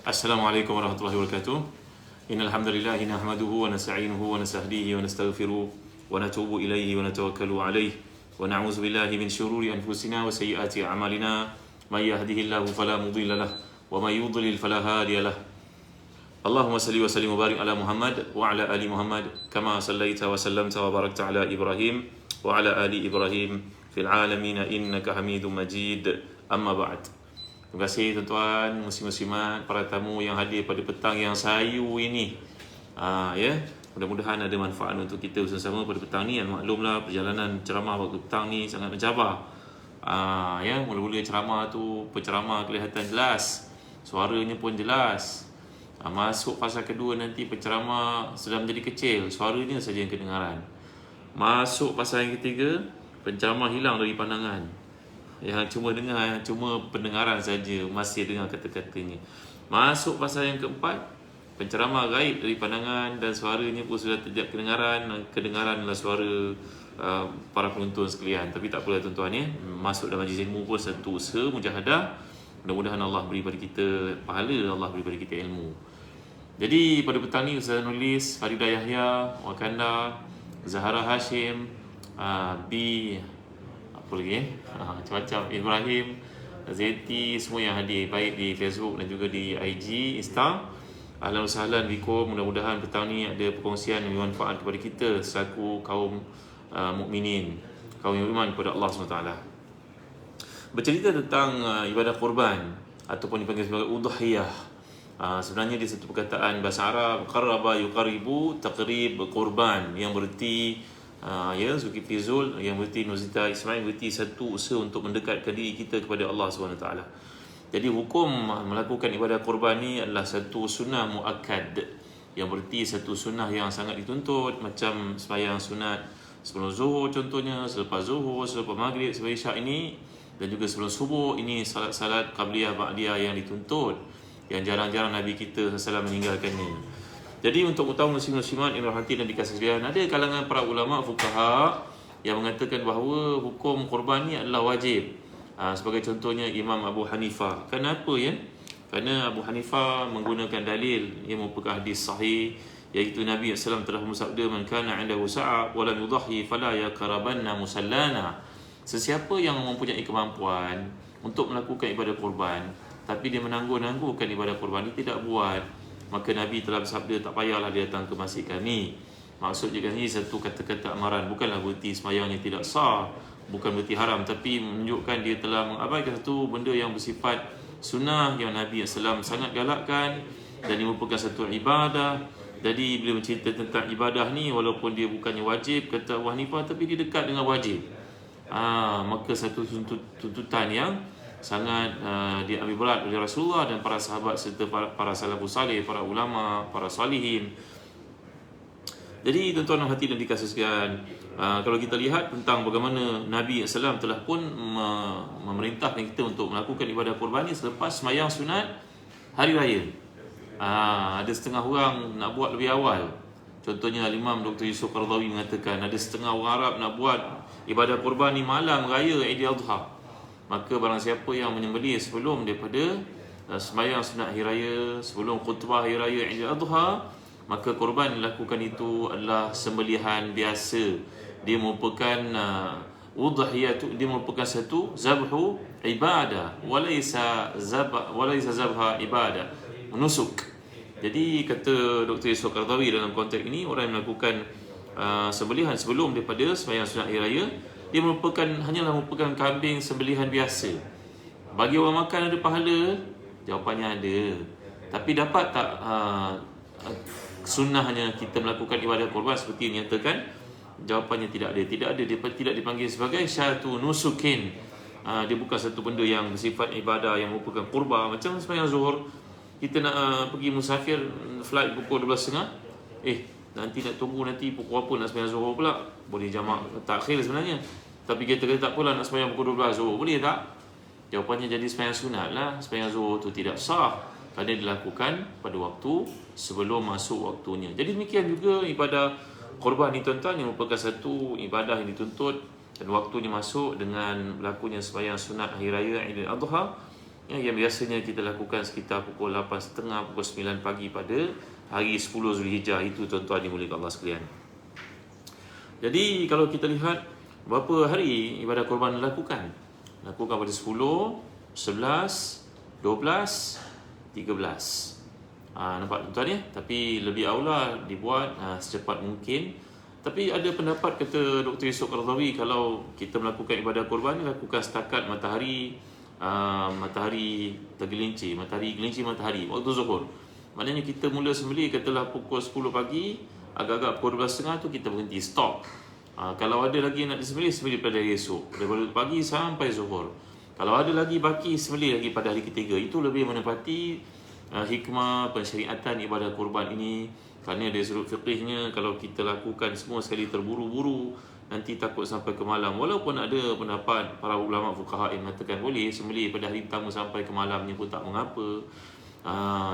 Assalamualaikum warahmatullahi wabarakatuh. Innal hamdalillah nahmaduhu wa nasta'inuhu wa nastahdihi wa nastaghfiruh wa natubu ilaihi wa natawakkalu alaihi wa na'udzu billahi min shururi anfusina wa sayyiati a'malina may yahdihillahu fala mudilla lahu wa may yudlil fala hadiya lahu. Allahumma salli wa sallim wa barik ala Muhammad wa ala ali Muhammad kama sallaita wa sallamta wa barakta ala Ibrahim wa ala ali Ibrahim fil alamin innaka Hamidum Majid. Amma ba'd. Terima kasih tuan-tuan, muslim-muslimat, para tamu yang hadir pada petang yang sayu ini. Mudah-mudahan ada manfaat untuk kita bersama pada petang ni. Maklumlah perjalanan ceramah waktu petang ni sangat mencabar. Mula-mula ceramah tu penceramah kelihatan jelas, suaranya pun jelas. Masuk fasa kedua nanti penceramah sudah menjadi kecil, suaranya saja yang kedengaran. Masuk fasa yang ketiga, penceramah hilang dari pandangan. Yang cuma dengar, cuma pendengaran saja, masih dengar kata-katanya. Masuk fasa yang keempat, penceramah gaib dari pandangan dan suaranya pun sudah tidak kedengaran. Kedengaran adalah suara para penonton sekalian. Tapi tak apalah tuan-tuan ya. Masuk dalam majlis ilmu pun satu usaha mujahadah. Mudah-mudahan Allah beri pada kita pahala, Allah beri pada kita ilmu. Jadi pada petang ni Ustaz Nulis, Faridah Yahya, Wakanda, Zahara Hashim, apa lagi macam-macam, Ibrahim, Zeti, semua yang hadir baik di Facebook dan juga di IG, Insta. Ahlan wa sahlan bikum. Mudah-mudahan petang ni ada perkongsian yang bermanfaat kepada kita selaku kaum mukminin, kaum yang beriman kepada Allah SWT. Bercerita tentang ibadah korban ataupun dipanggil sebagai udhiyah. Sebenarnya dia satu perkataan bahasa Arab, qaraba yuqaribu, taqrib, korban, yang bererti Zulkifli Zul, yang berarti Nuzita Ismail, berarti satu usaha untuk mendekatkan diri kita kepada Allah SWT. Jadi hukum melakukan ibadah korban ni adalah satu sunnah muakkad, yang berarti satu sunnah yang sangat dituntut. Macam sembahyang sunat sebelum zuhur contohnya, selepas zuhur, selepas maghrib, selepas isyak ini, dan juga sebelum subuh. Ini salat qabliyah ba'diyah yang dituntut, yang jarang-jarang Nabi kita SAW meninggalkannya. Jadi untuk utamu muslim-muslimat yang dirahmati dan dikasihi sekalian, ada kalangan para ulama fuqaha yang mengatakan bahawa hukum korban ni adalah wajib. Sebagai contohnya Imam Abu Hanifah. Kenapa ya? Kerana Abu Hanifah menggunakan dalil yang merupakan hadis sahih, iaitu Nabi SAW telah bersabda, man kana 'indahu sa'a wa lam yudhi fala yaqrabanna musallana. Sesiapa yang mempunyai kemampuan untuk melakukan ibadah korban tapi dia menangguh-nangguhkan ibadah korban, dia tidak buat, maka Nabi telah bersabda, tak payahlah dia datang ke masjid kami. Maksudnya kan ini satu kata-kata amaran, bukanlah berarti sembahyangnya tidak sah, bukan berarti haram, tapi menunjukkan dia telah mengabaikan satu benda yang bersifat sunnah yang Nabi SAW sangat galakkan, dan ini merupakan satu ibadah. Jadi bila bercerita tentang ibadah ni, walaupun dia bukannya wajib kata Abu Hanifah, tapi dia dekat dengan wajib. Maka satu tuntutan yang sangat diambil berat oleh Rasulullah dan para sahabat serta para salafus salih, para ulama, para salihin. Jadi tuan-tuan yang hati dan dikasihi sekalian, kalau kita lihat tentang bagaimana Nabi SAW telah pun memerintahkan kita untuk melakukan ibadah korban ni selepas sembahyang sunat hari raya. Ada setengah orang nak buat lebih awal. Contohnya Imam Dr. Yusuf Qaradawi mengatakan ada setengah orang Arab nak buat ibadah korban ni malam raya Aidil Adha. Maka barang siapa yang menyembelih sebelum daripada sembahyang sunat hari raya, sebelum khutbah hari raya Aidil Adha, maka korban yang dilakukan itu adalah sembelihan biasa. Dia merupakan udhiyah, dia merupakan satu zabhu ibadah, walaysa zabha ibadah, menusuk. Jadi kata Dr. Yusuf Qaradawi dalam konteks ini, orang yang melakukan sembelihan sebelum daripada sembahyang sunat hari raya, dia hanyalah merupakan kambing sembelihan biasa. Bagi orang makan ada pahala? Jawapannya ada. Tapi dapat tak sunnahnya kita melakukan ibadah korban seperti yang nyatakan? Jawapannya tidak ada. Tidak ada. Dia tidak dipanggil sebagai syatu nusukin. Dia bukan satu benda yang bersifat ibadah yang merupakan kurban. Macam sembahyang zuhur, kita nak pergi musafir, flight pukul 12.30. Nanti nak tunggu nanti pukul apa nak sembahyang zuhur pula. Boleh jamak takhir sebenarnya, tapi kita kata tak apalah nak sembahyang pukul 12 zuhur, boleh tak? Jawapannya jadi sembahyang sunat lah. Sembahyang zuhur tu tidak sah kerana dilakukan pada waktu sebelum masuk waktunya. Jadi demikian juga ibadah korban ni tuan-tuan, yang merupakan satu ibadah yang dituntut dan waktunya masuk dengan berlakunya sembahyang sunat hari raya Aidil Adha. yang biasanya kita lakukan sekitar pukul 8.30, pukul 9 pagi pada hari 10 Zulhijjah. Itu tuan-tuan dimuliakan Allah sekalian. Jadi kalau kita lihat berapa hari ibadah korban dilakukan pada 10, 11, 12, 13. Nampak tuan-tuan ya? Tapi lebih aula dibuat secepat mungkin. Tapi ada pendapat kata Dr. Yusof Qaradawi, kalau kita melakukan ibadah korban lakukan setakat matahari tergelincir, matahari waktu zuhur. Maknanya kita mula sembelih katalah pukul 10 pagi, agak-agak pukul 12.30 tu kita berhenti, stop. Kalau ada lagi nak disembelih, sembelih pada hari esok, daripada pagi sampai zuhur. Kalau ada lagi baki, sembelih lagi pada hari ketiga. Itu lebih menepati hikmah pensyariatan ibadah kurban ini. Kerana dari sudut fiqihnya, kalau kita lakukan semua sekali terburu-buru, nanti takut sampai ke malam. Walaupun ada pendapat para ulama fuqaha yang mengatakan boleh sembelih pada hari pertama sampai ke malamnya pun tak mengapa.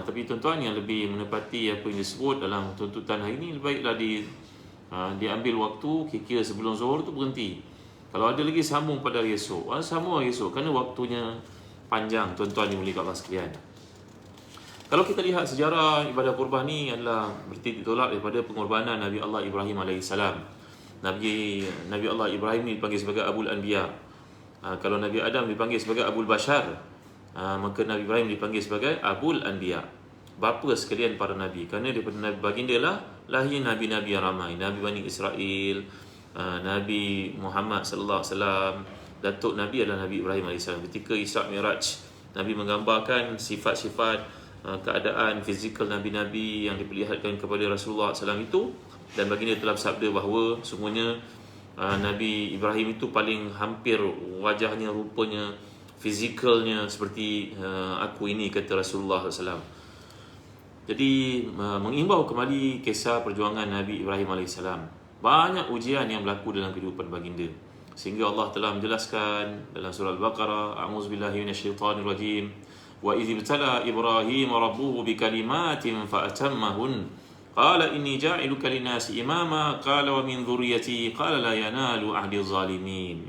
Tapi tuan-tuan, yang lebih menepati apa yang disebut dalam tuntutan hari ini, lebih baiklah diambil waktu kira-kira sebelum zuhur tu berhenti. Kalau ada lagi sambung pada hari esok, sambung hari esok, kerana waktunya panjang tuan-tuan dimuliakan Allah sekalian. Kalau kita lihat sejarah ibadah kurban ni adalah bertitik tolak daripada pengorbanan Nabi Allah Ibrahim AS. Nabi Allah Ibrahim ni dipanggil sebagai Abul Anbiya. Kalau Nabi Adam dipanggil sebagai Abul Bashar, maka Nabi Ibrahim dipanggil sebagai Abul Anbiya, bapa sekalian para Nabi. Kerana daripada Nabi baginda lah lahir Nabi-Nabi yang ramai. Nabi Bani Israel, Nabi Muhammad sallallahu alaihi wasallam, datuk Nabi adalah Nabi Ibrahim AS. Ketika Isra' Mi'raj, Nabi menggambarkan sifat-sifat keadaan fizikal Nabi-Nabi yang diperlihatkan kepada Rasulullah SAW itu, dan baginda telah bersabda bahawa sungguhnya Nabi Ibrahim itu paling hampir wajahnya, rupanya, fizikalnya seperti aku ini, kata Rasulullah SAW. Jadi mengimbau kembali kisah perjuangan Nabi Ibrahim AS. Banyak ujian yang berlaku dalam kehidupan baginda, sehingga Allah telah menjelaskan dalam surah Al-Baqarah, a'udzubillahi minasyaitanirrajim, wa idh ibtala Ibrahim rabbuhu bikalimatin fa'atammahun qala inni ja'iluka linnasi imama qala wa min dhurriyyati qala la yanalu ahdi zalimin.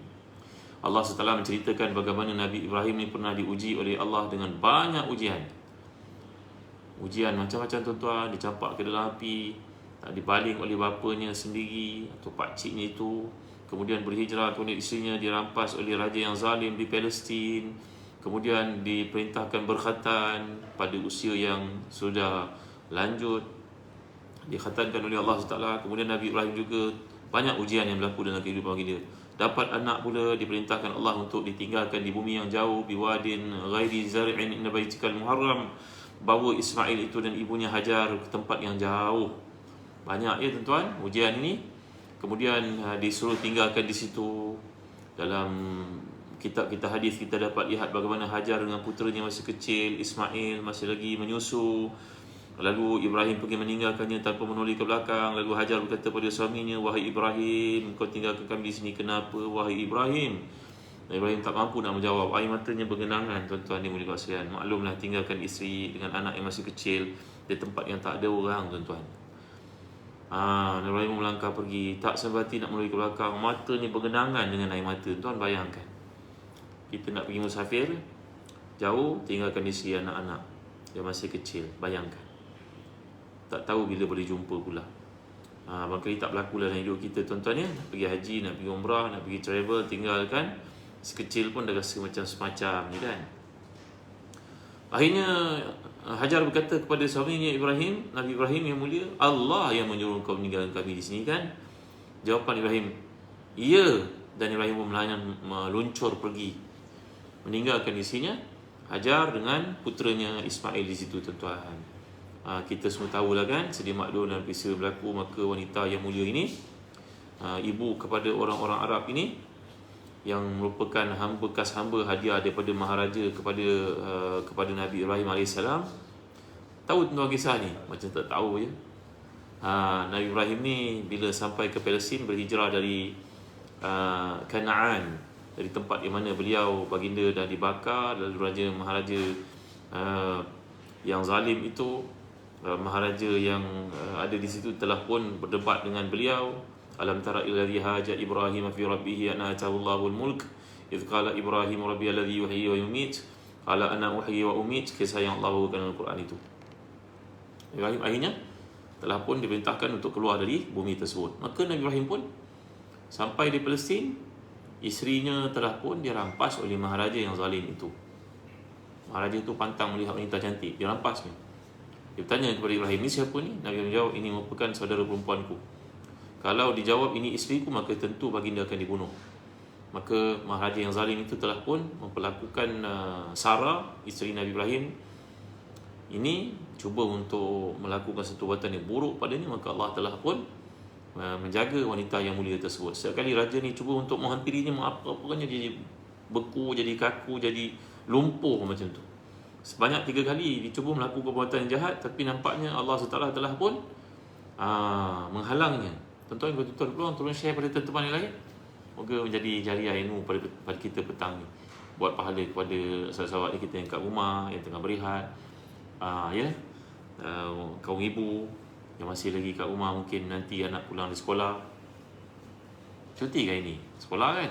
Allah SWT menceritakan bagaimana Nabi Ibrahim ni pernah diuji oleh Allah dengan banyak ujian. Ujian macam-macam tuan-tuan, dicampak ke dalam api, dibaling oleh bapanya sendiri atau pakciknya itu, kemudian berhijrah, kemudian isterinya dirampas oleh raja yang zalim di Palestin, kemudian diperintahkan berkhatan pada usia yang sudah lanjut, dikhatankan oleh Allah SWT. Kemudian Nabi Ibrahim juga banyak ujian yang berlaku dalam kehidupan dia. Dapat anak pula, diperintahkan Allah untuk ditinggalkan di bumi yang jauh, biwadin ghairi zar'in inna baitikal muharram, bawa Ismail itu dan ibunya Hajar ke tempat yang jauh. Banyak ya tuan-tuan ujian ini. Kemudian disuruh tinggalkan di situ. Dalam kitab-kitab hadis kita dapat lihat bagaimana Hajar dengan puteranya masih kecil, Ismail masih lagi menyusu. Lalu Ibrahim pergi meninggalkannya tanpa menoleh ke belakang. Lalu Hajar berkata pada suaminya, wahai Ibrahim, kau tinggalkan kami di sini kenapa, wahai Ibrahim? Ibrahim tak mampu nak menjawab. Air matanya bergenangan tuan-tuan dimuliakan sekalian. Maklumlah, tinggalkan isteri dengan anak yang masih kecil di tempat yang tak ada orang tuan-tuan. Ibrahim melangkah pergi, tak sebati nak menoleh ke belakang, matanya bergenangan dengan air mata. Tuan bayangkan, kita nak pergi musafir jauh, tinggalkan isteri, anak-anak yang masih kecil. Bayangkan, tak tahu bila boleh jumpa pula. Barangkali tak berlaku dalam hidup kita tuan-tuan ya. Nak pergi haji, nak pergi umrah, nak pergi travel, tinggalkan sekecil pun dah rasa macam semacam ni kan. Akhirnya Hajar berkata kepada suaminya Ibrahim, Nabi Ibrahim yang mulia, Allah yang menyuruh kau meninggalkan kami di sini kan? Jawapan Ibrahim, ya. Dan Ibrahim pun meluncur pergi, meninggalkan isinya Hajar dengan puteranya Ismail di situ tuan-tuan. Kita semua tahulah kan, sedia maklum dalam peristiwa berlaku, maka wanita yang mulia ini, ibu kepada orang-orang Arab ini, yang merupakan bekas hamba hadiah daripada maharaja kepada Nabi Ibrahim AS. Tahu tentang kisah ni? Macam tak tahu je. Nabi Ibrahim ni bila sampai ke Palestin, berhijrah dari Kanaan, dari tempat di mana beliau baginda dah dibakar. Lalu maharaja yang zalim itu, maharaja yang ada di situ telah pun berdebat dengan beliau. Alam tara illadhi haja Ibrahim fi rabbih an atahu Allahul mulk idh qala Ibrahim rabbi alladhi yuhyi wa yumit qala ana uhyi wa umit, kisah yang Allah bawakan dalam Quran itu. Ibrahim akhirnya telah pun diperintahkan untuk keluar dari bumi tersebut. Maka Nabi Ibrahim pun sampai di Palestin, isterinya telah pun dirampas oleh maharaja yang zalim itu. Maharaja itu pantang melihat wanita cantik, dia rampasnya. Dia bertanya kepada Ibrahim, ini siapa ni? Nabi menjawab, ini merupakan saudara perempuanku. Kalau dijawab ini isteriku, maka tentu baginda akan dibunuh. Maka maharaja yang zalim itu telah pun memperlakukan Sarah, isteri Nabi Ibrahim ini, cuba untuk melakukan satu perbuatan yang buruk padanya. Maka Allah telah pun menjaga wanita yang mulia tersebut. Setiap kali raja ni cuba untuk menghampirinya, apa-apanya dia beku, jadi kaku, jadi lumpuh macam tu. Sebanyak 3 kali dia cuba melakukan perbuatan yang jahat, tapi nampaknya Allah SWT telah pun menghalangnya. Tuan-tuan, tuan-tuan, tolong share pada teman-teman yang lain. Moga menjadi jariah ilmu pada kita petang ni. Buat pahala kepada sahabat-sahabat kita yang kat rumah, yang tengah berehat, kaum ibu yang masih lagi kat rumah, mungkin nanti anak pulang dari sekolah. Cuti kan ini? Sekolah kan?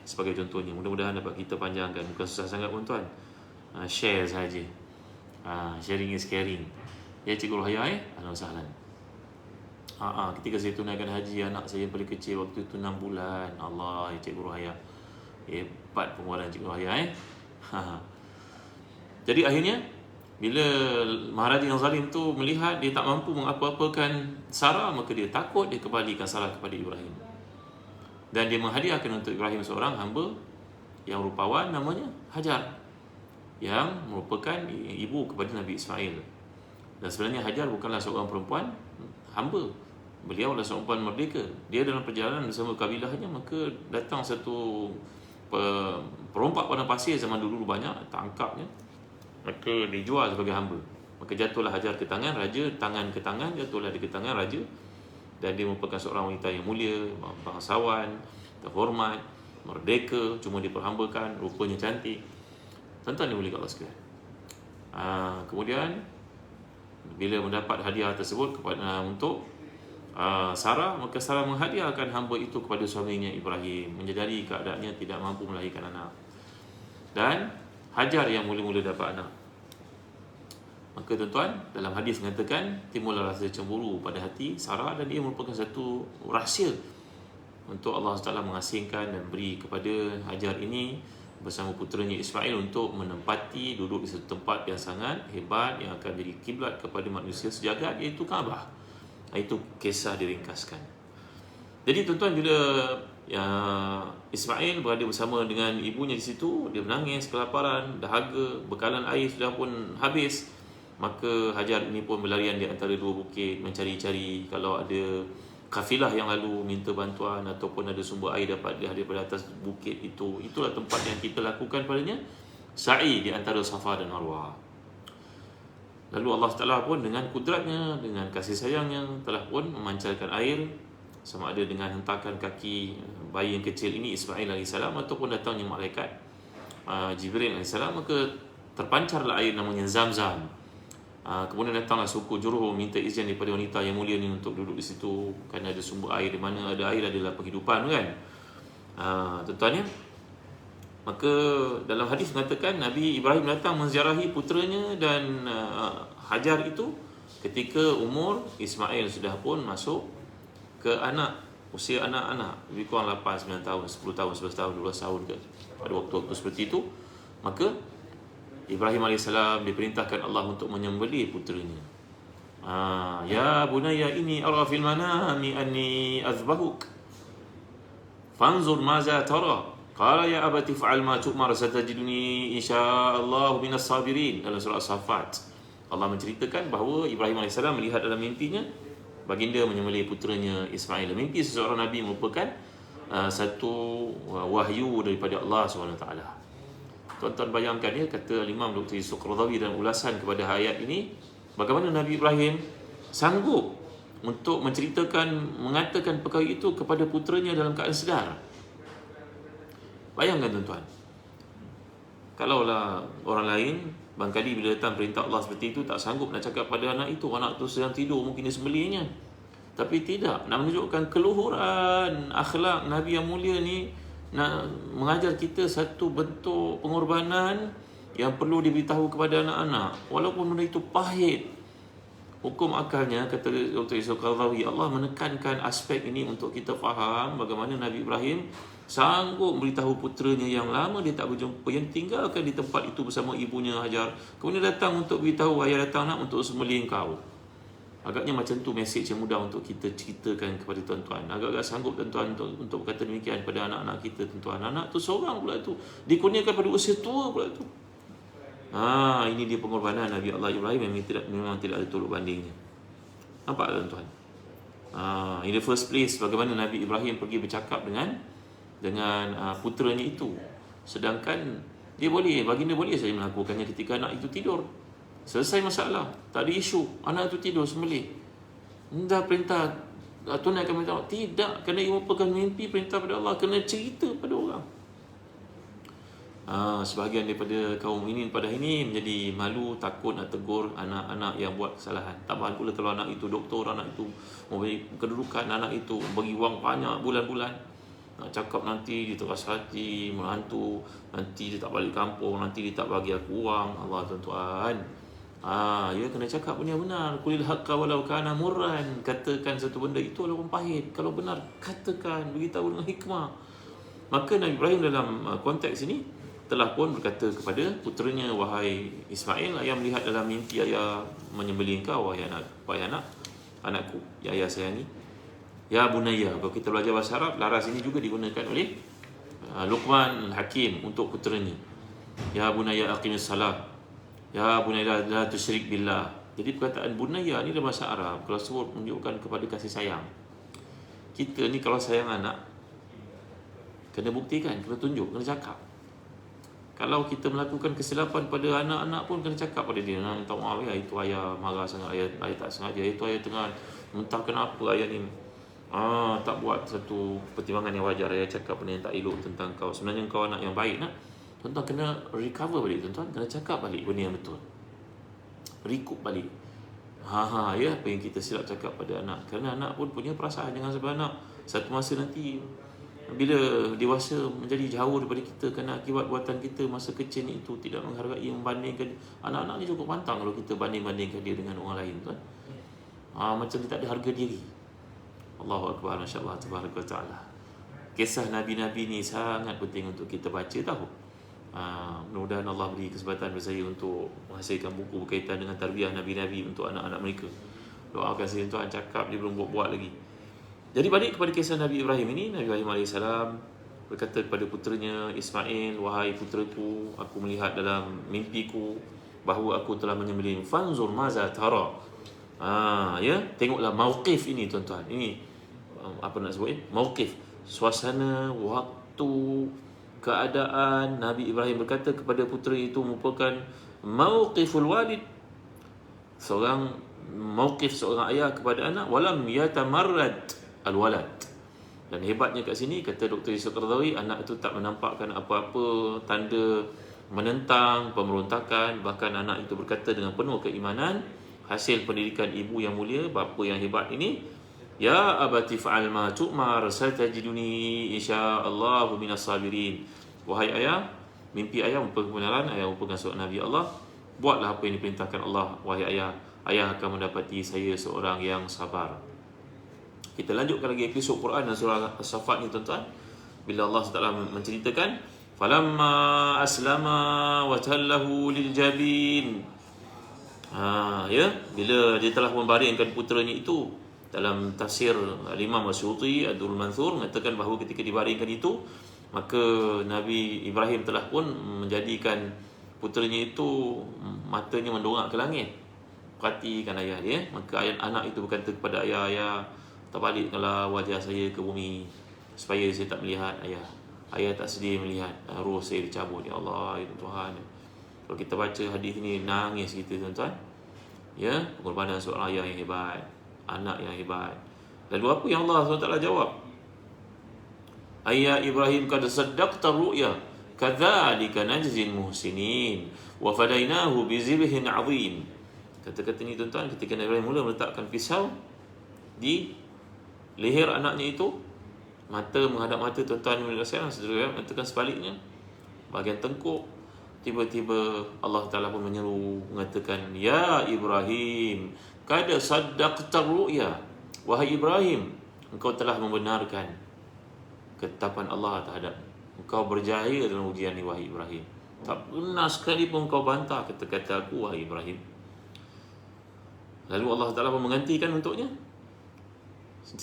Sebagai contohnya, mudah-mudahan dapat kita panjangkan. Bukan susah sangat pun tuan. Share saja. Sharing is caring. Ya Cikgu Rohaya, ahlan wa sahlan. Ketika saya tunaikan haji, anak saya yang paling kecil waktu itu 6 bulan. Allah, ya Cikgu Rohaya. Hebat pengeluaran Cikgu Rohaya. Jadi akhirnya, bila maharaja yang zalim tu melihat dia tak mampu mengapa-apakan Sarah, maka dia takut, dia kembalikan Sarah kepada Ibrahim. Dan dia menghadiahkan untuk Ibrahim seorang hamba yang rupawan, namanya Hajar, yang merupakan ibu kepada Nabi Ismail. Dan sebenarnya Hajar bukanlah seorang perempuan hamba. Beliau adalah seorang perempuan merdeka. Dia dalam perjalanan bersama kabilahnya, maka datang satu perompak padang pasir zaman dulu banyak, tangkapnya. Maka dijual sebagai hamba. Maka jatuhlah Hajar ke tangan raja, tangan ke tangan, jatuhlah dia ke tangan raja. Dan dia merupakan seorang wanita yang mulia, bangsawan, terhormat, merdeka, cuma diperhambakan, rupanya cantik. Tuan-tuan yang mulia Allah sekalian. Kemudian bila mendapat hadiah tersebut untuk Sarah, maka Sarah menghadiahkan hamba itu kepada suaminya Ibrahim, menyedari keadaannya tidak mampu melahirkan anak. Dan Hajar yang mula-mula dapat anak. Maka tuan-tuan, dalam hadis mengatakan timbullah rasa cemburu pada hati Sarah, dan ia merupakan satu rahsia untuk Allah SWT mengasingkan dan beri kepada Hajar ini bersama puteranya Ismail untuk menempati, duduk di satu tempat yang sangat hebat, yang akan jadi kiblat kepada manusia sejagat, iaitu Kaabah. Itu kisah diringkaskan. Jadi tuan-tuan, bila Ismail berada bersama dengan ibunya di situ, dia menangis kelaparan, dahaga, bekalan air sudah pun habis. Maka Hajar ini pun berlarian di antara 2 bukit, mencari-cari kalau ada kafilah yang lalu minta bantuan ataupun ada sumber air dapat daripada atas bukit itu. Itulah tempat yang kita lakukan padanya sa'i di antara Safa dan Marwah. Lalu Allah Ta'ala pun dengan kudratnya, dengan kasih sayangnya telah pun memancarkan air, sama ada dengan hentakan kaki bayi yang kecil ini Ismail AS ataupun datangnya malaikat Jibril AS, maka terpancarlah air namanya Zamzam. Kemudian datanglah suku Jurhum minta izin daripada wanita yang mulia ni untuk duduk di situ, kerana ada sumber air. Di mana ada air adalah penghidupan kan. Tuan-tuan ya. Maka dalam hadis mengatakan Nabi Ibrahim datang menziarahi puteranya dan Hajar itu ketika umur Ismail sudah pun masuk ke usia anak-anak, lebih kurang 8, 9 tahun, 10 tahun, 11 tahun, 12 tahun ke, pada waktu-waktu seperti itu. Maka Ibrahim AS diperintahkan Allah untuk menyembelih puteranya. Ya bunayya inni ara fil manami anni azbahuk fanzur maza tara. Qala ya abati fa'al ma tu'mar satajiduni insyaallah minas sabirin. Dalam surah As-Saffat, Allah menceritakan bahawa Ibrahim AS melihat dalam mimpinya baginda menyembelih puteranya Ismail. Mimpi seseorang Nabi merupakan satu wahyu daripada Allah SWT. Tuan-tuan bayangkan ya, kata Imam Dr. Yusuf Qaradawi dalam ulasan kepada ayat ini, bagaimana Nabi Ibrahim sanggup untuk menceritakan, mengatakan perkara itu kepada puteranya dalam keadaan sedar. Bayangkan tuan-tuan, kalaulah orang lain barangkali bila datang perintah Allah seperti itu tak sanggup nak cakap pada anak itu, anak itu sedang tidur mungkin disembelihnya. Tapi tidak, nak menunjukkan keluhuran akhlak Nabi yang mulia ni, nak mengajar kita satu bentuk pengorbanan yang perlu diberitahu kepada anak-anak, walaupun benda itu pahit. Hukum akalnya, kata Dr. Yusuf Qaradawi, Allah menekankan aspek ini untuk kita faham bagaimana Nabi Ibrahim sanggup beritahu puteranya yang lama dia tak berjumpa, yang tinggalkan di tempat itu bersama ibunya Hajar, kemudian datang untuk beritahu, ayah datang nak untuk sembelih kau. Agaknya macam tu mesej yang mudah untuk kita ceritakan kepada tuan-tuan. Agak-agak sanggup tuan-tuan untuk berkata demikian kepada anak-anak kita, tuan-tuan. Anak tu seorang pula tu, dikurniakan pada usia tua pula tu. Ini dia pengorbanan Nabi Allah Ibrahim memang tidak ada tolak bandingnya. Nampak tuan-tuan? In the first place, bagaimana Nabi Ibrahim pergi bercakap dengan puteranya itu, sedangkan baginda boleh saja melakukannya ketika anak itu tidur. Selesai masalah, tak ada isu, anak itu tidur sembelih. Dah perintah tunaikan perintah, tidak, kena merupakan mimpi perintah pada Allah, kena cerita pada orang. Sebahagian daripada kaum ini pada ini menjadi malu, takut nak tegur anak-anak yang buat kesalahan. Tambahan pula kalau anak itu doktor, anak itu memberi kedudukan, anak itu bagi wang banyak bulan-bulan, nak cakap nanti dia teras hati, menantu, nanti dia tak balik kampung, nanti dia tak bagi aku wang. Allah tuan-tuan, ya kena cakap benda yang benar. Qulil haqqa walau kana murran, katakan satu benda itu walaupun pahit, kalau benar katakan, beritahu dengan hikmah. Maka Nabi Ibrahim dalam konteks ini telah pun berkata kepada puteranya, wahai Ismail, ayah melihat dalam mimpi ayah menyembelih engkau, wahai anakku, ya ayah sayangi. Ya bunayya, kalau kita belajar bahasa Arab, laras ini juga digunakan oleh Luqman Hakim untuk puteranya. Ya bunayya aqimis salat, ya bunayya la tusyrik billah. Jadi perkataan bunayya ni dalam bahasa Arab kalau sebut menunjukkan kepada kasih sayang. Kita ni kalau sayang anak, kena buktikan, kena tunjuk, kena cakap. Kalau kita melakukan kesilapan pada anak-anak pun kena cakap pada dia, minta maaf ya, itu ayah marah sangat, ayah tak sengaja, itu ayah tengah mentah kenapa ayah ni tak buat satu pertimbangan yang wajar, ayah cakap benda yang tak elok tentang kau. Sebenarnya kau anak yang baik nak. Tuan-tuan kena recover balik, tuan-tuan kena cakap balik benda yang betul, recoup balik. Ya, apa yang kita silap cakap pada anak, kerana anak pun punya perasaan. Jangan sebab anak satu masa nanti bila dewasa menjadi jauh daripada kita kerana akibat buatan kita masa kecil itu, tidak menghargai, membandingkan. Anak-anak ni cukup pantang kalau kita banding-bandingkan dia dengan orang lain, tuan. Macam dia tak ada harga diri. Allahu Akbar, Masya Allah, Tabaraka Ta'ala. Kisah Nabi-Nabi ni sangat penting untuk kita baca, tahu. Mudah-mudahan Allah beri kesempatan kepada saya untuk menghasilkan buku berkaitan dengan tarbiyah Nabi-Nabi untuk anak-anak mereka. Doakan saya, tuan, cakap dia belum buat lagi. Jadi balik kepada kisah Nabi Ibrahim ini, Nabi Ibrahim AS berkata kepada puteranya Ismail, wahai puteraku, aku melihat dalam mimpiku bahawa aku telah menyembelih. Fanzur maza tara. Ya, tengoklah mauqif ini, tuan-tuan. Ini apa nak sebut, mauqif, suasana, waktu, keadaan. Nabi Ibrahim berkata kepada putera itu merupakan mauqiful walid, seorang mauqif seorang ayah kepada anak, walam yatamarrad al-walad. Dan hebatnya kat sini, kata Dr. Yusuf Qaradawi, anak itu tak menampakkan apa-apa tanda menentang, pemberontakan. Bahkan anak itu berkata dengan penuh keimanan, hasil pendidikan ibu yang mulia, bapa yang hebat ini, ya abati fa'al ma tu'mar satajiduni insyaallahu minas sabirin. Wahai ayah, mimpi ayah merupakan kebenaran, ayah merupakan seorang Nabi Allah, buatlah apa yang diperintahkan Allah. Wahai ayah, ayah akan mendapati saya seorang yang sabar. Kita lanjutkan lagi episod Quran dan surah As-Saffat ni, tuan-tuan. Bila Allah SWT menceritakan, falamma aslama wa tallahu liljabin. Ya, bila dia telah membaringkan puteranya itu, dalam tafsir Imam Asyuti Ad-Durrul Manthur mengatakan bahawa ketika dibaringkan itu, maka Nabi Ibrahim telah pun menjadikan puteranya itu matanya mendongak ke langit, perhatikan ayah dia. Maka anak itu berkata kepada ayah, terbalikkanlah wajah saya ke bumi supaya saya tak melihat ayah. Ayah tak sedih melihat roh saya dicabut. Ya Allah, ya Tuhan. Kalau kita baca hadis ini, nangis kita, tuan-tuan. Ya, pengorbanan seorang ayah yang hebat, anak yang hebat. Lalu apa yang Allah SWT jawab? Ayah Ibrahim, qad saddaqta ru'ya kadzalika najzil muhsinin wa fadainahu bizibhin 'azim. Kata-kata ni, tuan-tuan, ketika Nabi Ibrahim mula meletakkan pisau di leher anaknya itu, Mata menghadap mata tuan-tuan yang saya sedang mengatakan sebaliknya. Bahagian tengkuk, tiba-tiba Allah Ta'ala pun menyeru, mengatakan, Ya Ibrahim, kada saddaqta ru'ya. Wahai Ibrahim, engkau telah membenarkan ketetapan Allah terhadap engkau, berjaya dalam ujian ini wahai Ibrahim. Tak pernah sekali pun engkau bantah kata-kata aku wahai Ibrahim. Lalu Allah Ta'ala pun menggantikan untuknya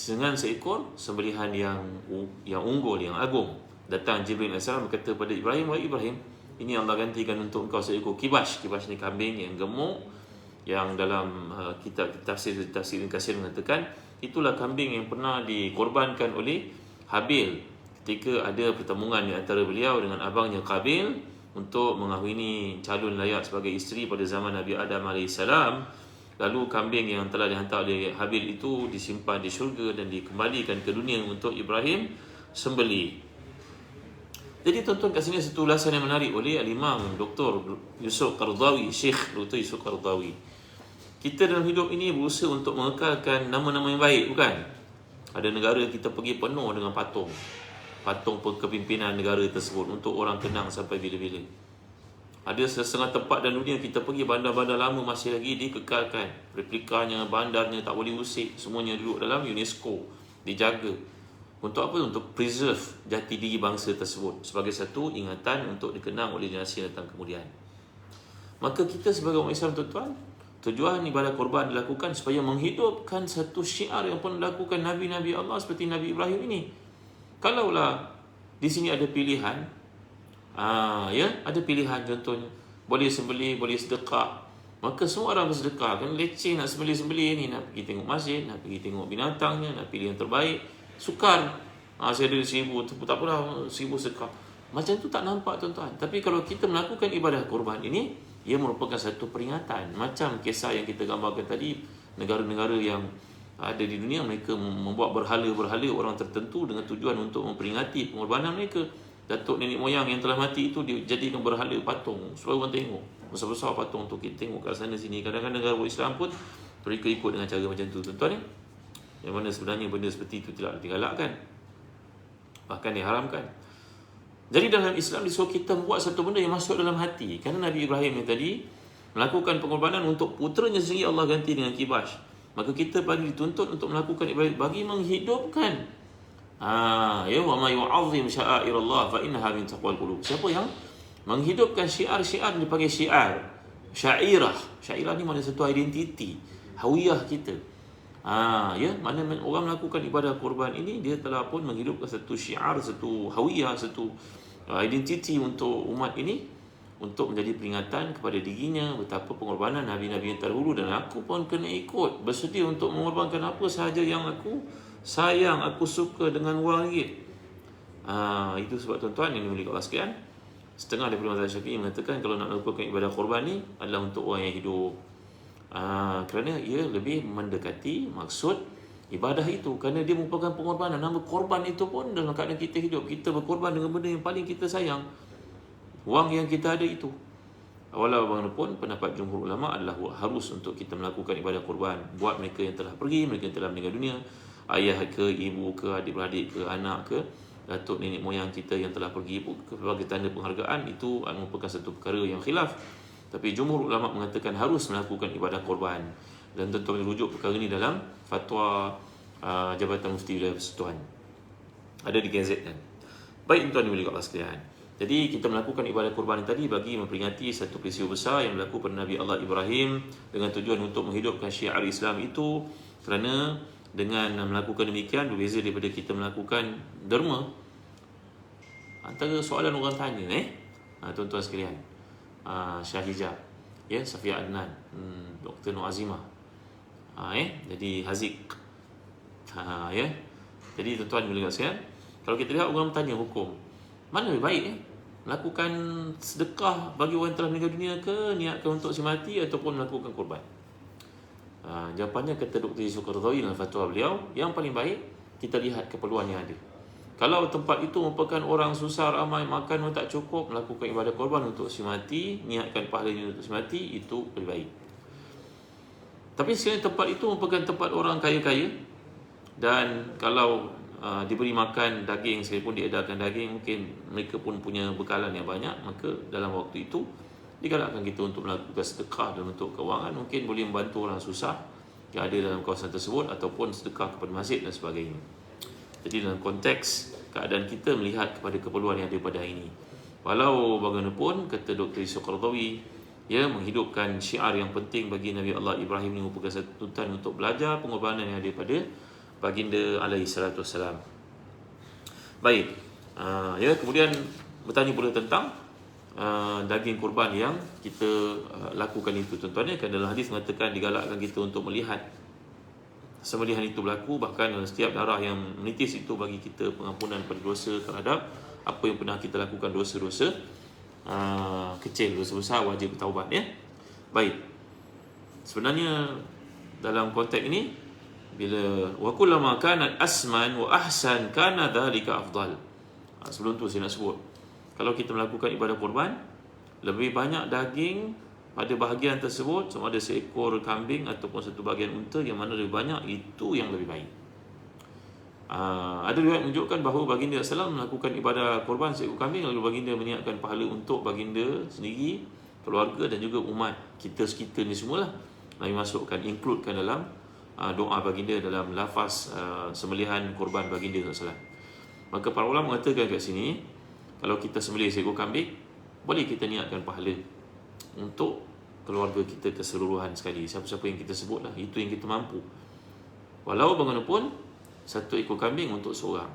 dengan seekor sembelihan yang unggul, yang agung. Datang Jibril AS berkata pada Ibrahim, wahai Ibrahim, ini Allah gantikan untuk engkau seekor kibash. Kibash ni kambing yang gemuk, yang dalam kitab tafsir Kasir mengatakan itulah kambing yang pernah dikorbankan oleh Habil ketika ada pertemuan di antara beliau dengan abangnya Qabil untuk mengahwini calon layak sebagai isteri pada zaman Nabi Adam AS. Lalu kambing yang telah dihantar oleh Habil itu disimpan di syurga dan dikembalikan ke dunia untuk Ibrahim sembelih. Jadi tuan-tuan, kat sini satu ulasan yang menarik oleh Al-Imam Dr. Yusuf Qaradawi, Syekh Dr. Yusuf Qaradawi. Kita dalam hidup ini berusaha untuk mengekalkan nama-nama yang baik, bukan? Ada negara kita pergi penuh dengan patung kepimpinan negara tersebut untuk orang kenang sampai bila-bila. Ada setengah tempat dalam dunia kita pergi, bandar-bandar lama masih lagi dikekalkan, replikanya, bandarnya tak boleh usik, semuanya duduk dalam UNESCO, dijaga. Untuk apa? Untuk preserve jati diri bangsa tersebut sebagai satu ingatan untuk dikenang oleh generasi yang datang kemudian. Maka kita sebagai umat Islam, tuan-tuan, tujuan ibadah korban dilakukan supaya menghidupkan satu syiar yang pun dilakukan Nabi-Nabi Allah seperti Nabi Ibrahim ini. Kalaulah di sini ada pilihan, ada pilihan, contohnya boleh sembelih, boleh sedekah, maka semua orang bersedekah. Kan leceh nak sembelih-sembelih ni, nak pergi tengok masjid, nak pergi tengok binatangnya, nak pilih yang terbaik, sukar. Saya ada 1,000, tak apalah, 1,000 sedekah. Macam tu tak nampak, tuan-tuan. Tapi kalau kita melakukan ibadah korban ini, ia merupakan satu peringatan. Macam kisah yang kita gambarkan tadi, negara-negara yang ada di dunia, mereka membuat berhala-berhala orang tertentu dengan tujuan untuk memperingati pengorbanan mereka. Datuk nenek moyang yang telah mati itu dijadikan berhala patung supaya orang tengok. Besar-besar patung tu, kita tengok kat sana sini. Kadang-kadang negara Islam pun mereka ikut dengan cara macam tu, tuan-tuan. Yang mana sebenarnya benda seperti itu tidak digalakkan, bahkan diharamkan. Jadi dalam Islam disuruh kita membuat satu benda yang masuk dalam hati. Kerana Nabi Ibrahim yang tadi melakukan pengorbanan untuk puteranya sendiri, Allah ganti dengan kibash. Maka kita bagi dituntut untuk melakukan ibadah bagi menghidupkan wa ma yu'azzim sya'airallah fa innaha min taqwal qulub. Siapa yang menghidupkan syiar-syiar dipanggil syiar, syairah. Syairah ni mana satu identiti, hawiyah kita. Mana orang melakukan ibadah korban ini, dia telah pun menghidupkan satu syiar, satu hawiyah, satu identiti untuk umat ini, untuk menjadi peringatan kepada dirinya betapa pengorbanan Nabi-Nabi yang terdahulu, dan aku pun kena ikut, bersedia untuk mengorbankan apa sahaja yang aku sayang, aku suka dengan RM1. Itu sebab, tuan-tuan yang dimiliki Allah sekalian, setengah daripada mazhab Syafi'i mengatakan kalau nak melakukan ibadah korban ni adalah untuk orang yang hidup. Kerana ia lebih mendekati maksud ibadah itu, kerana dia merupakan pengorbanan. Nama korban itu pun dalam keadaan kita hidup, kita berkorban dengan benda yang paling kita sayang, wang yang kita ada itu. Walau bagaimanapun, pendapat jumhur ulama adalah harus untuk kita melakukan ibadah korban buat mereka yang telah pergi, mereka yang telah meninggal dunia, ayah ke, ibu ke, adik-beradik ke, anak ke, datuk nenek moyang kita yang telah pergi, sebagai tanda penghargaan. Itu merupakan satu perkara yang khilaf. Tapi jumhur ulama mengatakan harus melakukan ibadah korban, dan tentu merujuk perkara ini dalam fatwa Jabatan Mufti Wilayah Persekutuan, ada di KZN. Baik, tuan-tuan dimiliki Allah sekalian. Jadi kita melakukan ibadah korban tadi bagi memperingati satu peristiwa besar yang berlaku pada Nabi Allah Ibrahim, dengan tujuan untuk menghidupkan syiar Islam itu. Kerana dengan melakukan demikian berbeza daripada kita melakukan derma. Antara soalan orang tanya, tuan-tuan sekalian, Syahijah, Safia Adnan, Dr. Nur Azimah, jadi Haziq, jadi tuan-tuan boleh sekalian, kalau kita lihat orang bertanya hukum, mana lebih baik melakukan sedekah bagi orang yang telah meninggal dunia ke, niatkan untuk si mati, ataupun melakukan korban? Jawapannya, kata Dr. Yusuf Qaradawi dalam fatwa beliau, yang paling baik kita lihat keperluan yang ada. Kalau tempat itu merupakan orang susah, ramai, makan pun tak cukup, melakukan ibadah korban untuk si mati, niatkan pahalanya untuk si mati, itu lebih baik. Tapi sekiranya tempat itu merupakan tempat orang kaya-kaya, dan kalau diberi makan daging, sekalipun diedarkan daging, mungkin mereka pun punya bekalan yang banyak, maka dalam waktu itu digalakkan kita untuk melakukan sedekah dalam bentuk kewangan, mungkin boleh membantu orang susah yang ada dalam kawasan tersebut, ataupun sedekah kepada masjid dan sebagainya. Jadi dalam konteks keadaan kita melihat kepada keperluan yang ada pada hari ini, walau bagaimanapun, kata Dr. Yusuf Qaradawi, ya, menghidupkan syiar yang penting bagi Nabi Allah Ibrahim ini merupakan satu tuntutan untuk belajar pengorbanan yang ada pada baginda alaihi salatu wassalam. Baik, ya, kemudian bertanya pula tentang daging kurban yang kita lakukan itu. Tuan-tuan, kan dalam hadis mengatakan digalakkan kita untuk melihat sembelihan itu berlaku, bahkan setiap darah yang menitis itu bagi kita pengampunan pada dosa terhadap apa yang pernah kita lakukan, dosa-dosa kecil, dosa besar, wajib bertaubat, ya. Baik, sebenarnya dalam konteks ini, bila wa kullama kanat asman wa ahsan kana dhalika afdal. Sebelum tu saya nak sebut, kalau kita melakukan ibadah kurban, lebih banyak daging pada bahagian tersebut, sama ada seekor kambing ataupun satu bahagian unta, yang mana lebih banyak, itu yang lebih baik. Ada riwayat menunjukkan bahawa baginda SAW melakukan ibadah kurban seekor kambing, lalu baginda meniatkan pahala untuk baginda sendiri, keluarga dan juga umat kita ni semualah. Nabi masukkan, includekan dalam doa baginda dalam lafaz sembelihan kurban baginda SAW. Maka para ulama mengatakan kat sini, kalau kita sembelih seekor kambing, boleh kita niatkan pahala untuk keluarga kita keseluruhan sekali, siapa-siapa yang kita sebutlah, itu yang kita mampu. Walau bagaimanapun, satu ekor kambing untuk seorang,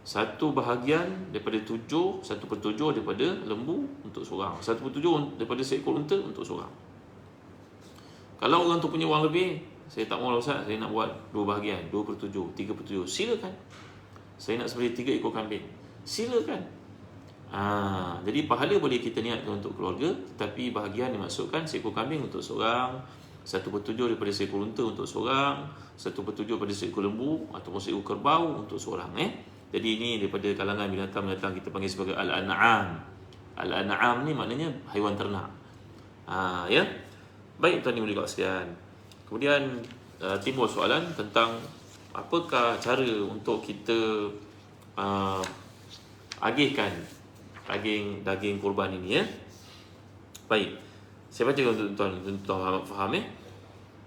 satu bahagian daripada 1/7 daripada lembu untuk seorang, 1/7 daripada seekor unta untuk seorang. Kalau orang tu punya wang lebih, saya tak mahu Ustaz, saya nak buat 2 bahagian, 2/7, 3/7, silakan. Saya nak sembelih 3 ekor kambing, silakan. Jadi pahala boleh kita niatkan untuk keluarga, tapi bahagian dimaksudkan seekor kambing untuk seorang, 1/7 daripada seekor unta untuk seorang, 1/7 daripada seekor lembu ataupun seekor kerbau untuk seorang. Jadi ini daripada kalangan binatang-binatang kita panggil sebagai al-an'am. Al-an'am ni maknanya haiwan ternak. Ya. Baik tuan-tuan dan puan sekalian. Kemudian timbul soalan tentang apakah cara untuk kita agihkan daging kurban ini, ya. Baik, saya baca untuk tuan-tuan faham, ya.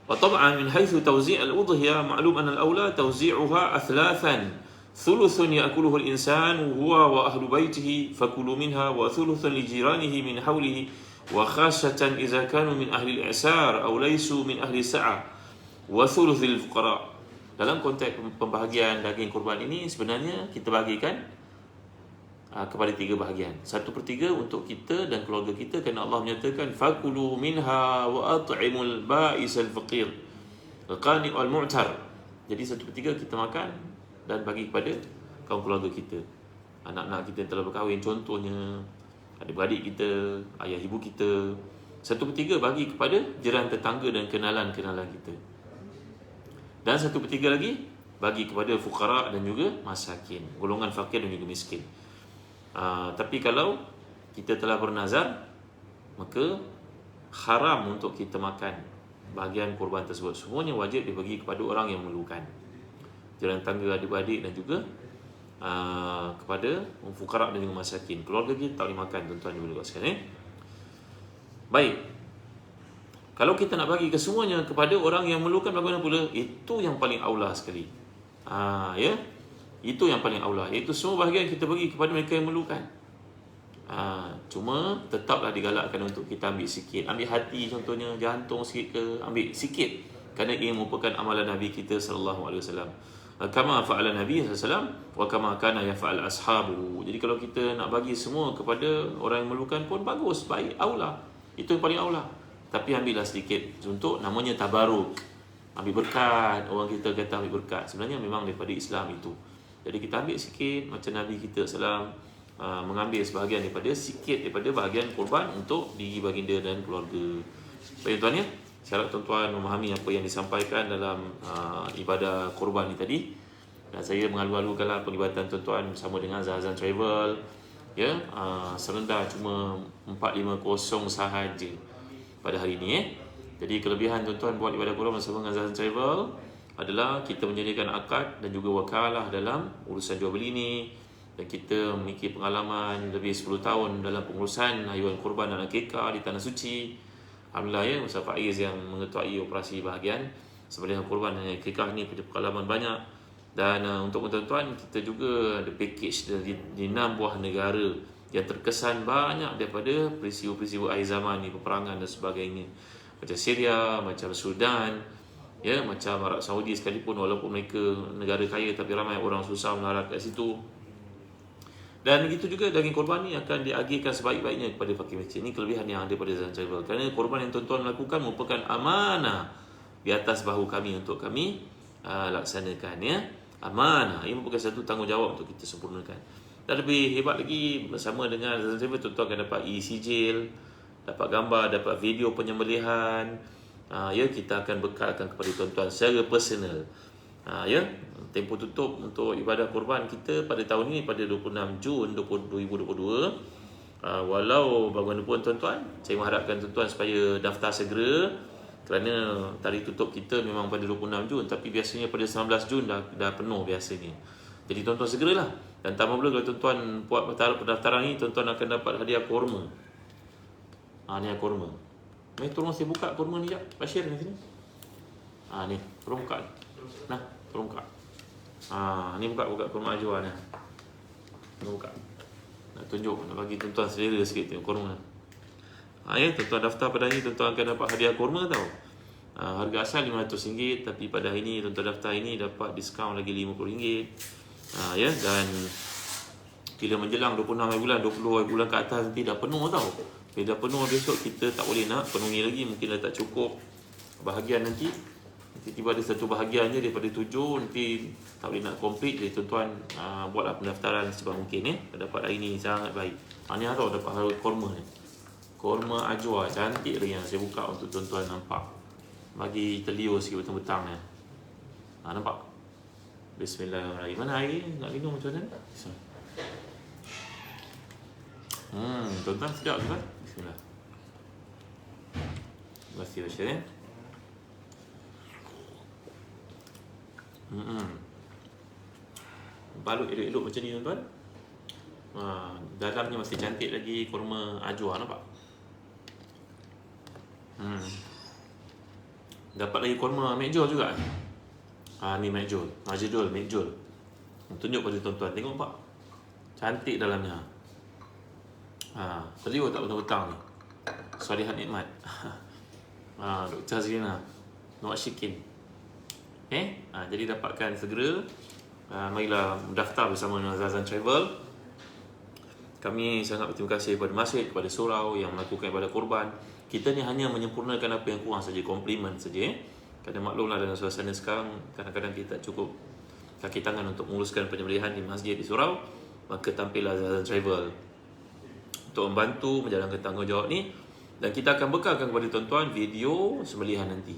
Wa tab'an min haythu tawzi' al-udhiyah ma'lum anna al-awla tawzi'uha athlathan, thuluthun ya'kuluhu al-insan huwa wa ahlu baytihi fakulu minha, wa thuluthun li jiranihi min hawlihi, wa khasatan idza kanu min ahli al-i'sar aw laysu min ahli sa'ah, wa thuluth lil-fuqara. Dalam konteks pembahagian daging kurban ini, sebenarnya kita bahagikan kepada 3 bahagian. 1/3 untuk kita dan keluarga kita, kerana Allah menyatakan fakulu minha wa at'imul ba'isal faqir al-qani' wal mu'tar. Jadi 1/3 kita makan dan bagi kepada kaum keluarga kita, anak-anak kita yang telah berkahwin contohnya, adik-beradik kita, ayah ibu kita. 1/3 bagi kepada jiran tetangga dan kenalan-kenalan kita, dan 1/3 lagi bagi kepada fuqara dan juga masakin, golongan fakir dan juga miskin. Tapi kalau kita telah bernazar, maka haram untuk kita makan bahagian kurban tersebut. Semuanya wajib dibagi kepada orang yang memerlukan, jiran tangga, adik-beradik dan juga kepada fuqara dan juga masakin. Keluarga kita tak boleh makan, tuan-tuan dan puan sekalian. Baik, kalau kita nak bagi kesemuanya kepada orang yang memerlukan, bagaimana pula? Itu yang paling aula sekali. Ya, itu yang paling aula, iaitu semua bahagian kita bagi kepada mereka yang memerlukan. Cuma tetaplah digalakkan untuk kita ambil sikit, ambil hati contohnya, jantung sikit ke, ambil sikit, kerana ia merupakan amalan Nabi kita sallallahu alaihi wasallam. Kama fa'ala Nabi sallallahu alaihi wasallam wa kama kana yaf'al ashabu. Jadi kalau kita nak bagi semua kepada orang yang memerlukan pun bagus, baik, aula. Itu yang paling aula. Tapi ambillah sedikit untuk namanya tabaruk, ambil berkat. Orang kita kata ambil berkat, sebenarnya memang daripada Islam itu. Jadi kita ambil sikit, macam Nabi kita SAW mengambil sebahagian sikit daripada bahagian kurban untuk diri baginda dan keluarga. Baik tuan-tuan, ya, saya harap tuan-tuan memahami apa yang disampaikan dalam ibadah kurban ini tadi. Dan saya mengalu-alukanlah penglibatan tuan-tuan bersama dengan Zahazan Travel, ya, serendah cuma 450 sahaja pada hari ini, Jadi kelebihan tuan-tuan buat ibadah kurban bersama dengan Zahazan Travel, adalah kita menyediakan akad dan juga wakalah dalam urusan jual beli ni, dan kita memiliki pengalaman lebih 10 tahun dalam pengurusan haiwan kurban dan akikah di Tanah Suci. Alhamdulillah ya, Ustaz Faiz yang mengetuai operasi bahagian sembelihan kurban dan akikah ni punya pengalaman banyak. Dan untuk tuan-tuan, kita juga ada package di 6 buah negara yang terkesan banyak daripada peristiwa-peristiwa akhir zaman ni, peperangan dan sebagainya. Macam Syria, macam Sudan, ya, macam Arab Saudi sekalipun, walaupun mereka negara kaya tapi ramai orang susah melarat kat situ. Dan begitu juga daging korban ni akan diagihkan sebaik-baiknya kepada fakir miskin. Ini kelebihan yang ada pada Zazan Travel. Kerana korban yang tuan-tuan lakukan merupakan amanah di atas bahu kami untuk kami laksanakan, ya. Amanah. Ini merupakan satu tanggungjawab untuk kita sempurnakan. Dan lebih hebat lagi, bersama dengan Zazan Travel, tuan-tuan akan dapat e-sijil, dapat gambar, dapat video penyembelihan. Ya, kita akan bekalkan kepada tuan-tuan secara personal. Ya, tempoh tutup untuk ibadah kurban kita pada tahun ini pada 26 Jun 2022. Walau bagaimanapun tuan-tuan, saya mengharapkan tuan-tuan supaya daftar segera, kerana tarikh tutup kita memang pada 26 Jun, tapi biasanya pada 19 Jun dah penuh biasanya. Jadi tuan-tuan segeralah. Dan tambah pula kalau tuan-tuan buat pendaftaran ni, tuan-tuan akan dapat hadiah kurma. Ni kurma. Ni tolong saya buka kurma ni jap. Bashir ni sini. Ni, tolong buka. Nah, tolong buka. Ni buka kurma ajwa ni. Tolong buka. Nak tunjuk, nak bagi tuan-tuan selera sikit tengok kurma. Ya, tuan-tuan daftar pada hari ni, tuan-tuan akan dapat hadiah kurma tau. Harga asal RM500, tapi pada hari ni tuan-tuan daftar ini dapat diskaun lagi RM50. Ya, dan bila menjelang 26 hari bulan, 20 hari bulan ke atas nanti dah penuh tau. Bila dah penuh besok kita tak boleh nak penuhi lagi, mungkin dah tak cukup bahagian nanti tiba ada satu bahagian je daripada 7 nanti tak boleh nak complete. Jadi tuan-tuan buatlah pendaftaran sebab mungkin ya. Dapat hari ni sangat baik. Ni tau dapat harga korma ni. Korma ajwa cantik lagi yang saya buka untuk tuan-tuan nampak. Bagi terliur sikit petang-petang ni. Nampak? Bismillahirrahmanirrahim. Mana air ni? Nak minum macam mana? Tuan-tuan sedap ke? Bismillah. Terima kasih Bashir ya. Balut elok-elok macam ni tuan-tuan. Dalamnya masih cantik lagi kurma ajwa, nampak? Dapat lagi kurma mekjol juga. Ni mekjol, majdul, mekjol. Tunjuk pada tuan-tuan, tengok pak. Cantik dalamnya. Terliur tak petang-petang ni. Salihat nikmat. Dr. Hazrina Nawak Syikin. Jadi dapatkan segera. Marilah daftar bersama dengan Zazan Travel. Kami sangat berterima kasih kepada masjid, kepada surau yang melakukan ibadah kurban. Kita ni hanya menyempurnakan apa yang kurang saja, komplimen saja. Kerana maklumlah dalam suasana sekarang, kadang-kadang kita cukup kaki tangan untuk menguruskan penyembelihan di masjid, di surau. Maka tampillah Zazan Travel untuk membantu menjalankan tanggungjawab ni. Dan kita akan bekalkan kepada tuan-tuan video sembelihan nanti.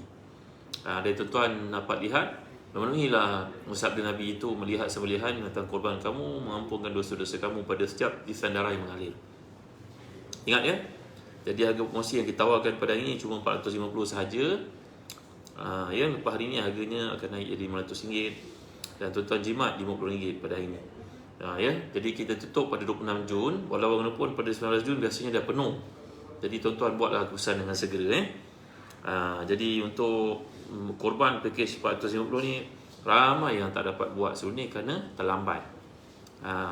Dan tuan-tuan dapat lihat, memenuhilah sabda Nabi itu, melihat sembelihan binatang korban kamu, mengampunkan dosa-dosa kamu pada setiap titisan darah yang mengalir. Ingat ya. Jadi harga promosi yang kita tawarkan pada hari ini cuma RM450 sahaja. Ya, lepas hari ini harganya akan naik jadi RM500. Dan tuan-tuan jimat RM50 pada hari ini. Ya, jadi kita tutup pada 26 Jun. Walaupun pada 19 Jun biasanya dah penuh. Jadi tuan-tuan buatlah keputusan dengan segera. Jadi untuk korban package 450 ni ramai yang tak dapat buat sebelum ni kerana terlambat.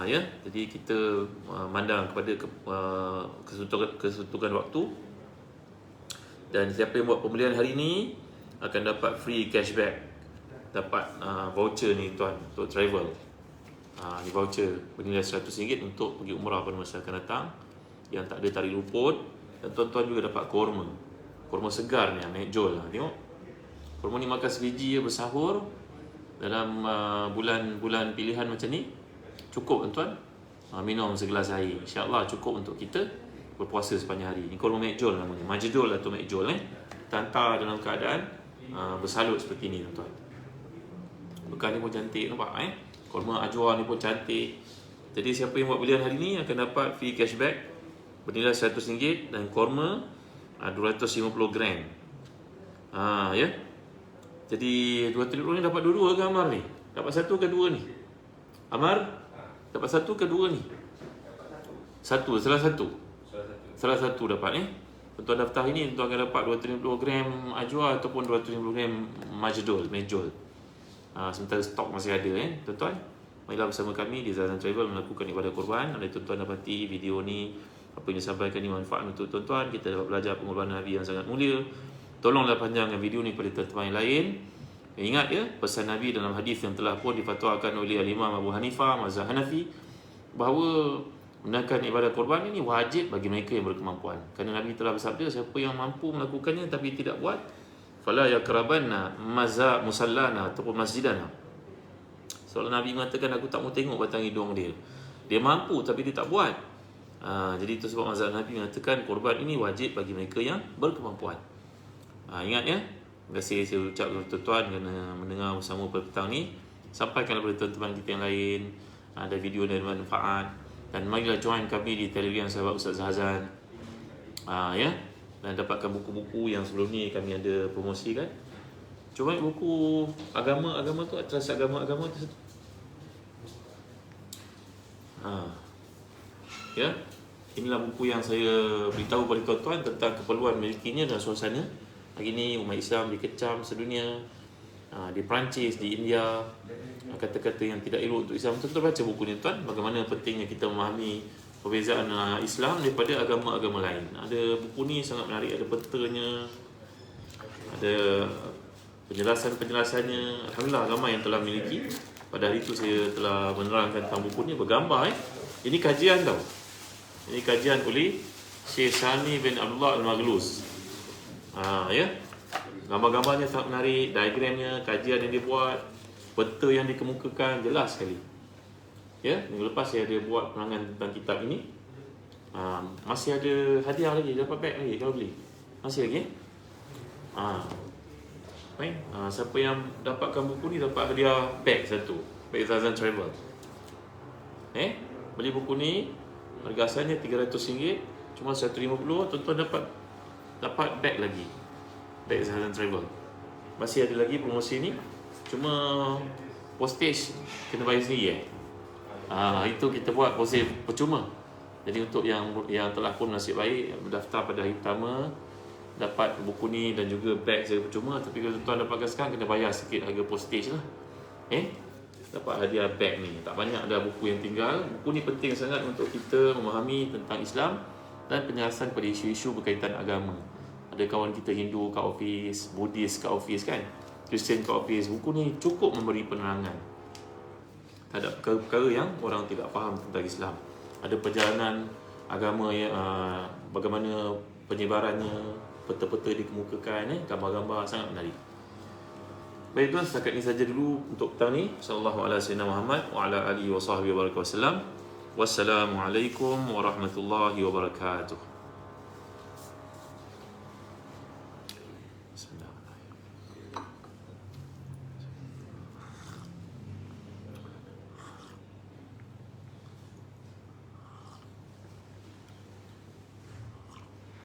Ya, jadi kita mandang kepada kesuntukan waktu. Dan siapa yang buat pembelian hari ni akan dapat free cashback, dapat voucher ni tuan untuk travel. Ni voucher bernilai RM100 untuk pergi umrah pada masa akan datang yang tak ada tarik luput. Dan tuan-tuan juga dapat kurma segar ni, mekjol lah. Tengok, kurma ni makan sebiji bersahur dalam bulan-bulan pilihan macam ni. Cukup tuan-tuan, minum segelas air, insya-Allah cukup untuk kita berpuasa sepanjang hari. Ni kurma mekjol namanya, majdul atau mekjol Tantar dalam keadaan bersalut seperti ni tuan-tuan. Bekal ni pun cantik, nampak kurma ajwa ni pun cantik. Jadi siapa yang buat pilihan hari ni akan dapat free cashback bernilai RM100 dan kurma 250 gram. Ya. Jadi 2 trilion ni dapat dua-dua ke Amar ni? Dapat satu ke dua ni? Amar? Dapat satu ke dua ni? Satu, salah satu. Salah satu dapat Tuan daftar ini, tuan akan dapat 250 gram ajwa ataupun 250 gram majol. Sementara stok masih ada tuan-tuan. Marilah bersama kami di Zazan Travel melakukan ibadah korban. Ada tuan-tuan dapati video ni, apa yang disampaikan ni manfaat untuk tuan-tuan. Kita dapat belajar pengorbanan Nabi yang sangat mulia. Tolonglah panjangkan video ni pada tuan-tuan yang lain. Ingat pesan Nabi dalam hadis yang telah pun difatwakan oleh Imam Abu Hanifah, mazhab Hanafi, bahawa menunaikan ibadah korban ini wajib bagi mereka yang berkemampuan. Kerana Nabi telah bersabda, siapa yang mampu melakukannya tapi tidak buat, fala yakrabanna musallana ataupun masjidana. Soalnya Nabi mengatakan, aku tak mau tengok batang hidung dia. Dia mampu tapi dia tak buat. Jadi itu sebab mazhab Nabi mengatakan korban ini wajib bagi mereka yang berkemampuan. Ingat Terima kasih saya ucap kepada tuan-tuan kerana mendengar bersama pada petang ni. Sampaikan kepada teman-teman kita yang lain, ada video dan manfaat. Dan marilah join kami di Telegram Sahabat Ustaz Zahazan. Dan dapatkan buku-buku yang sebelum ni kami ada promosi kan. Cuma buku agama tu, Atlas agama tu. Inilah buku yang saya beritahu kepada tuan-tuan tentang keperluan memilikinya dan suasana. Hari ini umat Islam dikecam sedunia, di Perancis, di India, kata-kata yang tidak elok untuk Islam. Tuan-tuan baca buku ni tuan, bagaimana pentingnya kita memahami perbezaan Islam daripada agama-agama lain. Ada buku ni sangat menarik, ada petanya, ada penjelasan-penjelasannya. Alhamdulillah ramai yang telah memiliki. Pada hari itu saya telah menerangkan tentang buku ni bergambar. Ini kajian tau. Ini kajian oleh Syekh Sani bin Abdullah Al-Maghlus. Gambar-gambarnya sangat menarik, diagramnya, kajian yang dia buat, peta yang dikemukakan jelas sekali. Minggu lepas saya ada buat penerangan tentang kitab ini. Masih ada hadiah lagi, dapat beg lagi kalau beli. Masih lagi. Siapa yang dapatkan buku ni dapat hadiah beg satu, beg Zazan Travel. Beli buku ni harga asalnya RM300, cuma RM150, tuan-tuan dapat beg lagi, beg Zahazan Travel. Masih ada lagi promosi ni, cuma postage kena bayar sendiri. Itu kita buat postage percuma. Jadi untuk yang telah pun nasib baik berdaftar pada hari pertama, dapat buku ni dan juga beg saya percuma. Tapi kalau tuan dapatkan sekarang, kena bayar sikit harga postage lah. Dapat hadiah beg ni. Tak banyak ada buku yang tinggal. Buku ni penting sangat untuk kita memahami tentang Islam dan penjelasan pada isu-isu berkaitan agama. Ada kawan kita Hindu kat office, Buddhis kat office kan, Kristian kat office. Buku ni cukup memberi penerangan terhadap perkara yang orang tidak faham tentang Islam. Ada perjalanan agama yang bagaimana penyebarannya, peta-peta dikemukakan, gambar-gambar sangat menarik. Baik tuan, setakat ini saja dulu untuk petang ni. Sallallahu ala sayyidina Muhammad wa ala alihi wa sahbihi wa barakatuh. Wassalamualaikum warahmatullahi wabarakatuh.